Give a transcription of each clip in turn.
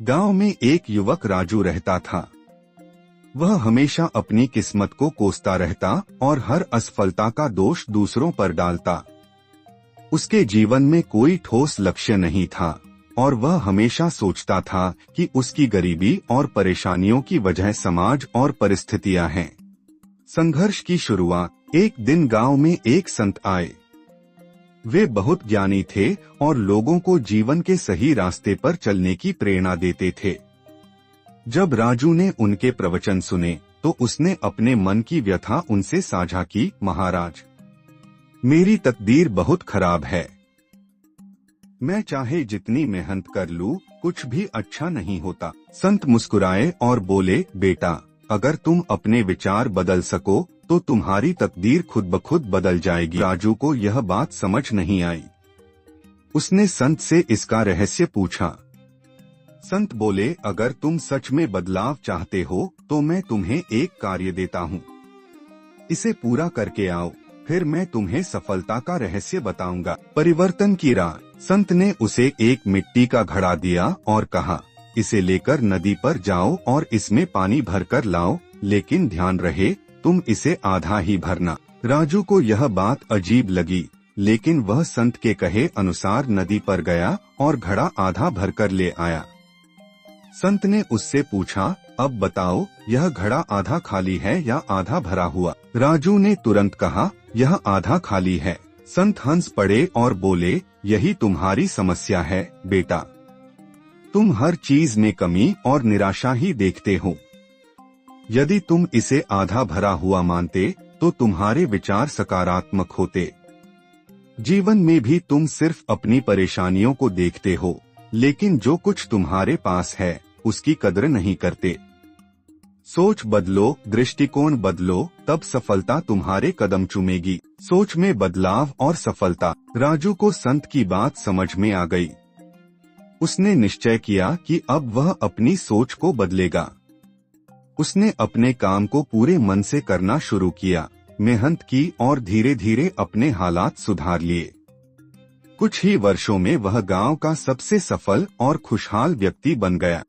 गांव में एक युवक राजू रहता था। वह हमेशा अपनी किस्मत को कोसता रहता और हर असफलता का दोष दूसरों पर डालता। उसके जीवन में कोई ठोस लक्ष्य नहीं था और वह हमेशा सोचता था कि उसकी गरीबी और परेशानियों की वजह समाज और परिस्थितियां हैं। संघर्ष की शुरुआत। एक दिन गांव में एक संत आए। वे बहुत ज्ञानी थे और लोगों को जीवन के सही रास्ते पर चलने की प्रेरणा देते थे। जब राजू ने उनके प्रवचन सुने तो उसने अपने मन की व्यथा उनसे साझा की। महाराज, मेरी तकदीर बहुत खराब है। मैं चाहे जितनी मेहनत कर लूं, कुछ भी अच्छा नहीं होता। संत मुस्कुराए और बोले, बेटा, अगर तुम अपने विचार बदल सको तो तुम्हारी तकदीर खुद ब खुद बदल जाएगी। राजू को यह बात समझ नहीं आई। उसने संत से इसका रहस्य पूछा। संत बोले, अगर तुम सच में बदलाव चाहते हो तो मैं तुम्हें एक कार्य देता हूँ। इसे पूरा करके आओ, फिर मैं तुम्हें सफलता का रहस्य बताऊंगा। परिवर्तन की राह। संत ने उसे एक मिट्टी का घड़ा दिया और कहा, इसे लेकर नदी पर जाओ और इसमें पानी भरकर लाओ, लेकिन ध्यान रहे तुम इसे आधा ही भरना। राजू को यह बात अजीब लगी, लेकिन वह संत के कहे अनुसार नदी पर गया और घड़ा आधा भरकर ले आया। संत ने उससे पूछा, अब बताओ, यह घड़ा आधा खाली है या आधा भरा हुआ? राजू ने तुरंत कहा, यह आधा खाली है। संत हंस पड़े और बोले, यही तुम्हारी समस्या है बेटा। तुम हर चीज में कमी और निराशा ही देखते हो। यदि तुम इसे आधा भरा हुआ मानते तो तुम्हारे विचार सकारात्मक होते। जीवन में भी तुम सिर्फ अपनी परेशानियों को देखते हो, लेकिन जो कुछ तुम्हारे पास है उसकी कद्र नहीं करते। सोच बदलो, दृष्टिकोण बदलो, तब सफलता तुम्हारे कदम चूमेगी। सोच में बदलाव और सफलता। राजू को संत की बात समझ में आ गई। उसने निश्चय किया कि अब वह अपनी सोच को बदलेगा। उसने अपने काम को पूरे मन से करना शुरू किया, मेहनत की और धीरे धीरे अपने हालात सुधार लिए। कुछ ही वर्षों में वह गांव का सबसे सफल और खुशहाल व्यक्ति बन गया।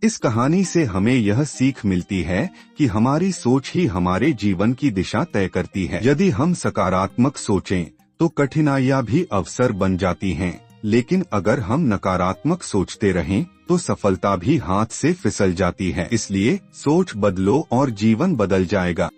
इस कहानी से हमें यह सीख मिलती है कि हमारी सोच ही हमारे जीवन की दिशा तय करती है। यदि हम सकारात्मक सोचें तो कठिनाइयां भी अवसर बन जाती हैं, लेकिन अगर हम नकारात्मक सोचते रहें तो सफलता भी हाथ से फिसल जाती है। इसलिए सोच बदलो और जीवन बदल जाएगा।